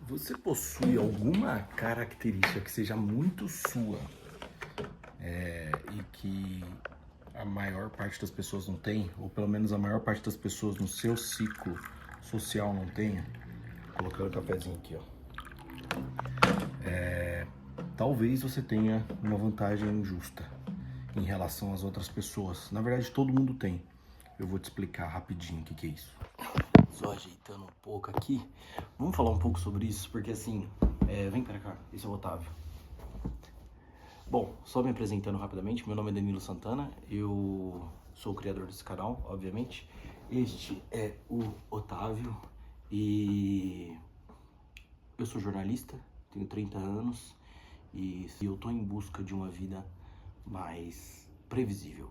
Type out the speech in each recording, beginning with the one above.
Você possui alguma característica que seja muito sua, e que a maior parte das pessoas não tem, ou pelo menos a maior parte das pessoas no seu ciclo social não tenha? Colocando o cafezinho aqui, ó. Talvez você tenha uma vantagem injusta em relação às outras pessoas. Na verdade, todo mundo tem. Eu vou te explicar rapidinho o que é isso. Só ajeitando um pouco aqui. Vamos falar um pouco sobre isso, porque assim... vem pra cá, esse é o Otávio. Bom, só me apresentando rapidamente, meu nome é Danilo Santana, eu sou o criador desse canal, obviamente. Este é o Otávio e eu sou jornalista, tenho 30 anos e eu tô em busca de uma vida mais previsível.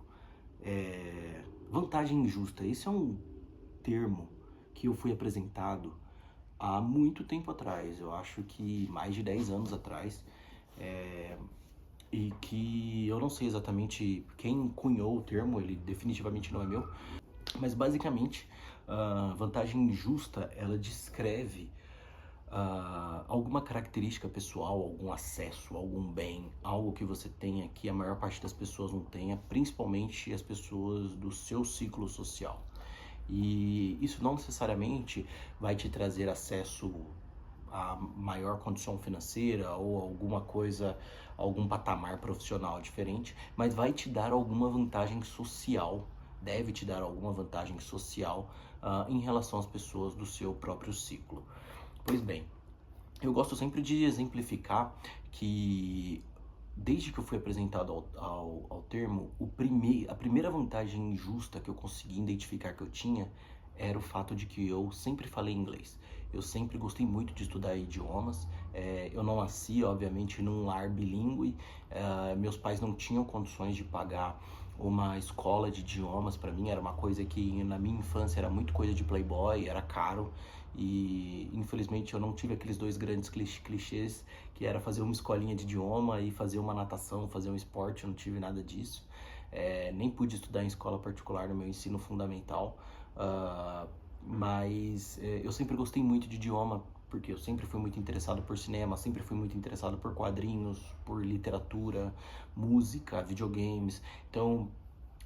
Vantagem injusta, esse é um termo que eu fui apresentado há muito tempo atrás, eu acho que mais de 10 anos atrás, e que eu não sei exatamente quem cunhou o termo, ele definitivamente não é meu, mas basicamente, vantagem injusta, ela descreve alguma característica pessoal, algum acesso, algum bem, algo que você tenha que a maior parte das pessoas não tenha, principalmente as pessoas do seu ciclo social. E isso não necessariamente vai te trazer acesso a maior condição financeira ou alguma coisa, algum patamar profissional diferente, mas vai te dar alguma vantagem social, deve te dar alguma vantagem social em relação às pessoas do seu próprio ciclo. Pois bem, eu gosto sempre de exemplificar que desde que eu fui apresentado ao termo, a primeira vantagem injusta que eu consegui identificar que eu tinha era o fato de que eu sempre falei inglês. Eu sempre gostei muito de estudar idiomas. Eu não nasci, obviamente, num lar bilíngue. Meus pais não tinham condições de pagar uma escola de idiomas para mim. Era uma coisa que na minha infância era muito coisa de playboy, era caro. E infelizmente eu não tive aqueles dois grandes clichês, que era fazer uma escolinha de idioma e fazer uma natação, fazer um esporte. Eu não tive nada disso. Nem pude estudar em escola particular no meu ensino fundamental. Mas eu sempre gostei muito de idioma, porque eu sempre fui muito interessado por cinema, sempre fui muito interessado por quadrinhos, por literatura, música, videogames. Então,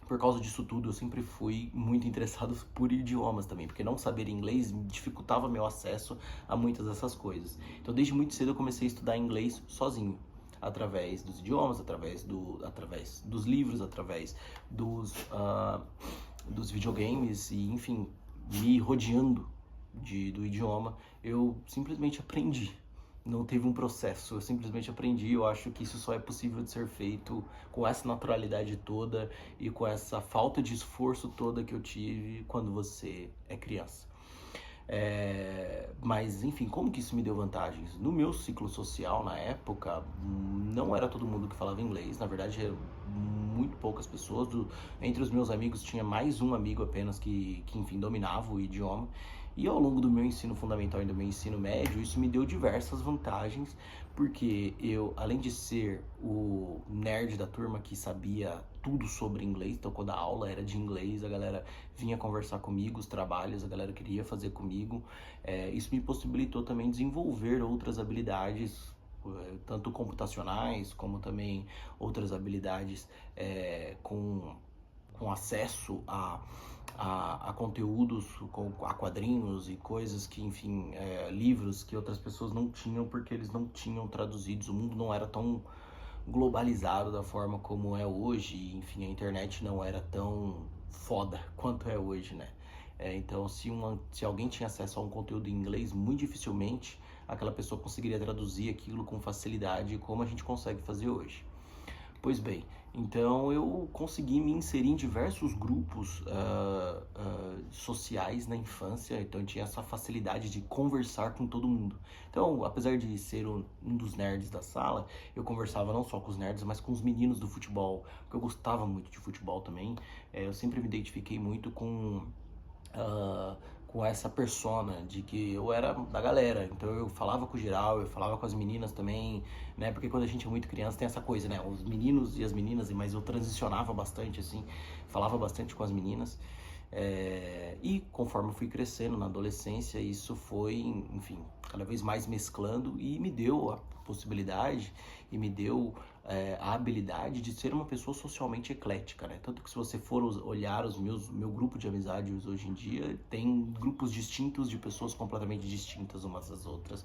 por causa disso tudo, eu sempre fui muito interessado por idiomas também, porque não saber inglês dificultava meu acesso a muitas dessas coisas. Então, desde muito cedo eu comecei a estudar inglês sozinho, através dos idiomas, através dos livros, através dos videogames e, enfim, me rodeando do idioma, eu simplesmente aprendi. Não teve um processo, eu simplesmente aprendi. Eu acho que isso só é possível de ser feito com essa naturalidade toda e com essa falta de esforço toda que eu tive quando você é criança. Mas enfim, como que isso me deu vantagens? No meu ciclo social, na época, não era todo mundo que falava inglês. Na verdade, eram muito poucas pessoas. Entre os meus amigos tinha mais um amigo apenas que enfim, dominava o idioma. E ao longo do meu ensino fundamental e do meu ensino médio, isso me deu diversas vantagens, porque eu, além de ser o nerd da turma que sabia tudo sobre inglês, então quando a aula era de inglês, a galera vinha conversar comigo, os trabalhos a galera queria fazer comigo. Isso me possibilitou também desenvolver outras habilidades, tanto computacionais, como também outras habilidades com acesso a conteúdos, a quadrinhos e coisas que, enfim, livros que outras pessoas não tinham porque eles não tinham traduzidos. O mundo não era tão globalizado da forma como é hoje, e, enfim, a internet não era tão foda quanto é hoje, né? Então, se alguém tinha acesso a um conteúdo em inglês, muito dificilmente aquela pessoa conseguiria traduzir aquilo com facilidade como a gente consegue fazer hoje. Pois bem, então eu consegui me inserir em diversos grupos sociais na infância, então eu tinha essa facilidade de conversar com todo mundo. Então, apesar de ser um dos nerds da sala, eu conversava não só com os nerds, mas com os meninos do futebol, porque eu gostava muito de futebol também. Eu sempre me identifiquei muito com essa persona de que eu era da galera, então eu falava com o geral, eu falava com as meninas também, né, porque quando a gente é muito criança tem essa coisa, né, os meninos e as meninas, mas eu transicionava bastante, assim, falava bastante com as meninas, E conforme eu fui crescendo na adolescência, isso foi, enfim, cada vez mais mesclando e me deu a possibilidade e me deu a habilidade de ser uma pessoa socialmente eclética, né? Tanto que se você for olhar meu grupo de amizades hoje em dia, tem grupos distintos de pessoas completamente distintas umas das outras.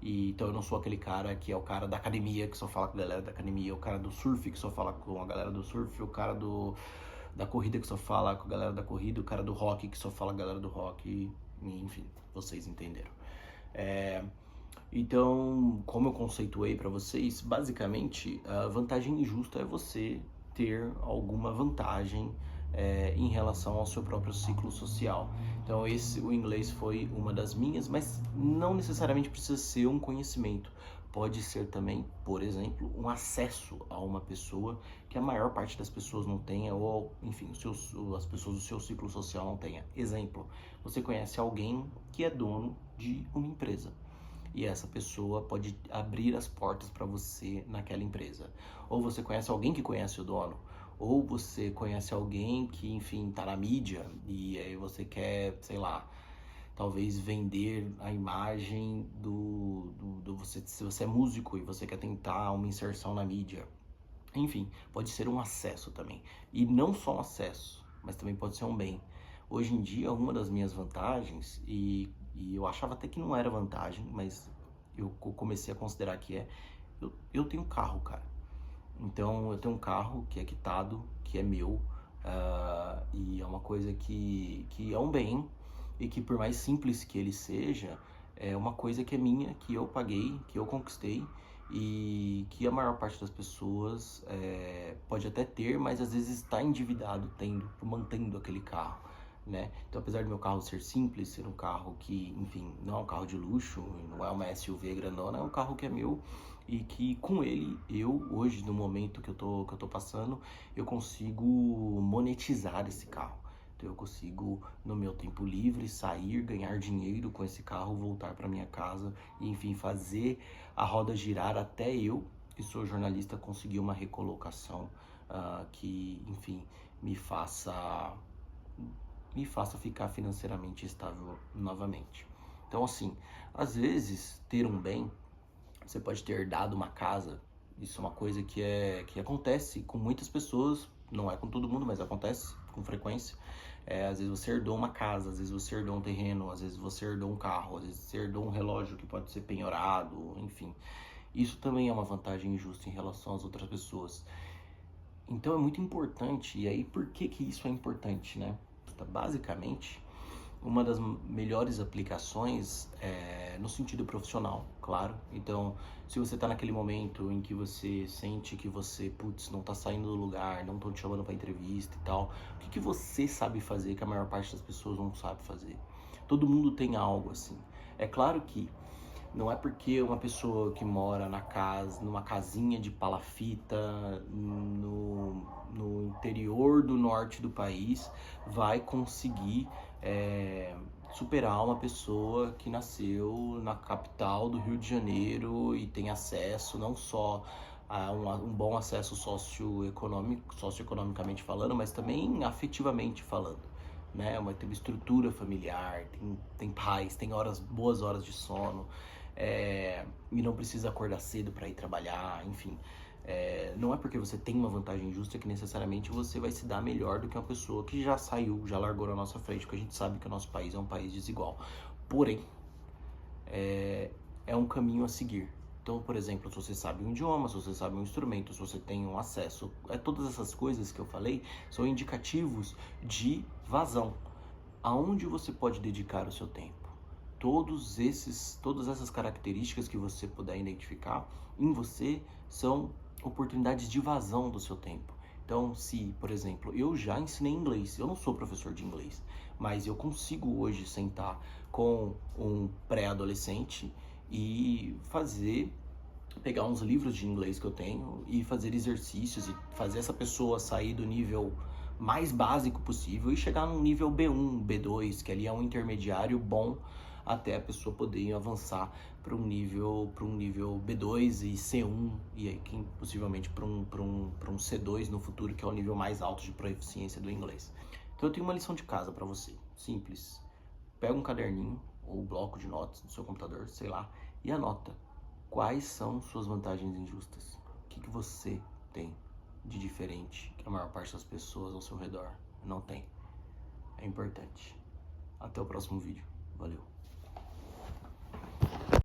Então eu não sou aquele cara que é o cara da academia, que só fala com a galera da academia, o cara do surf que só fala com a galera do surf, o cara da corrida que só fala com a galera da corrida, o cara do rock que só fala com a galera do rock, enfim, vocês entenderam. Então, como eu conceituei para vocês, basicamente, a vantagem injusta é você ter alguma vantagem em relação ao seu próprio ciclo social. Então, o inglês foi uma das minhas, mas não necessariamente precisa ser um conhecimento. Pode ser também, por exemplo, um acesso a uma pessoa que a maior parte das pessoas não tenha, ou, enfim, as pessoas do seu ciclo social não tenha. Exemplo, você conhece alguém que é dono de uma empresa. E essa pessoa pode abrir as portas para você naquela empresa. Ou você conhece alguém que conhece o dono, ou você conhece alguém que, enfim, tá na mídia e aí você quer, sei lá, talvez vender a imagem do você, se você é músico e você quer tentar uma inserção na mídia. Enfim, pode ser um acesso também. E não só um acesso, mas também pode ser um bem. Hoje em dia, uma das minhas vantagens, e eu achava até que não era vantagem, mas eu comecei a considerar que eu tenho carro, cara. Então, eu tenho um carro que é quitado, que é meu, e é uma coisa que é um bem, e que por mais simples que ele seja, é uma coisa que é minha, que eu paguei, que eu conquistei, e que a maior parte das pessoas pode até ter, mas às vezes está endividado mantendo aquele carro, né? Então, apesar do meu carro ser simples, ser um carro que, enfim, não é um carro de luxo, não é uma SUV grandona, é um carro que é meu e que com ele, hoje, no momento que eu tô passando, eu consigo monetizar esse carro. Então eu consigo, no meu tempo livre, sair, ganhar dinheiro com esse carro, voltar para minha casa e, enfim, fazer a roda girar até eu, que sou jornalista, conseguir uma recolocação que, enfim, me faça ficar financeiramente estável novamente. Então, assim, às vezes, ter um bem, você pode ter herdado uma casa, isso é uma coisa que acontece com muitas pessoas, não é com todo mundo, mas acontece com frequência. Às vezes você herdou uma casa, às vezes você herdou um terreno, às vezes você herdou um carro, às vezes você herdou um relógio que pode ser penhorado, enfim. Isso também é uma vantagem injusta em relação às outras pessoas. Então é muito importante, e aí por que isso é importante, né? Basicamente, uma das melhores aplicações é no sentido profissional, claro. Então, se você tá naquele momento em que você sente que você, putz, não tá saindo do lugar, não estão te chamando pra entrevista e tal, o que você sabe fazer que a maior parte das pessoas não sabe fazer? Todo mundo tem algo assim. É claro que não é porque uma pessoa que mora numa casinha de palafita no interior do norte do país vai conseguir superar uma pessoa que nasceu na capital do Rio de Janeiro e tem acesso não só a um bom acesso socioeconomicamente falando, mas também afetivamente falando. Né? Tem uma estrutura familiar, tem paz, tem boas horas de sono, e não precisa acordar cedo para ir trabalhar, enfim. Não é porque você tem uma vantagem injusta que necessariamente você vai se dar melhor do que uma pessoa que já saiu, já largou na nossa frente, porque a gente sabe que o nosso país é um país desigual. Porém, é um caminho a seguir. Então, por exemplo, se você sabe um idioma, se você sabe um instrumento, se você tem um acesso, todas essas coisas que eu falei são indicativos de vazão. Aonde você pode dedicar o seu tempo? Todas essas características que você puder identificar em você são oportunidades de vazão do seu tempo. Então, se, por exemplo, eu já ensinei inglês, eu não sou professor de inglês, mas eu consigo hoje sentar com um pré-adolescente e pegar uns livros de inglês que eu tenho e fazer exercícios e fazer essa pessoa sair do nível mais básico possível e chegar num nível B1, B2, que ali é um intermediário bom até a pessoa poder avançar para um nível B2 e C1 e aí possivelmente para um C2 no futuro, que é o nível mais alto de proficiência do inglês. Então eu tenho uma lição de casa para você, simples. Pega um caderninho ou bloco de notas do seu computador, sei lá, e anota quais são suas vantagens injustas. O que você tem de diferente que a maior parte das pessoas ao seu redor não tem. É importante. Até o próximo vídeo. Valeu.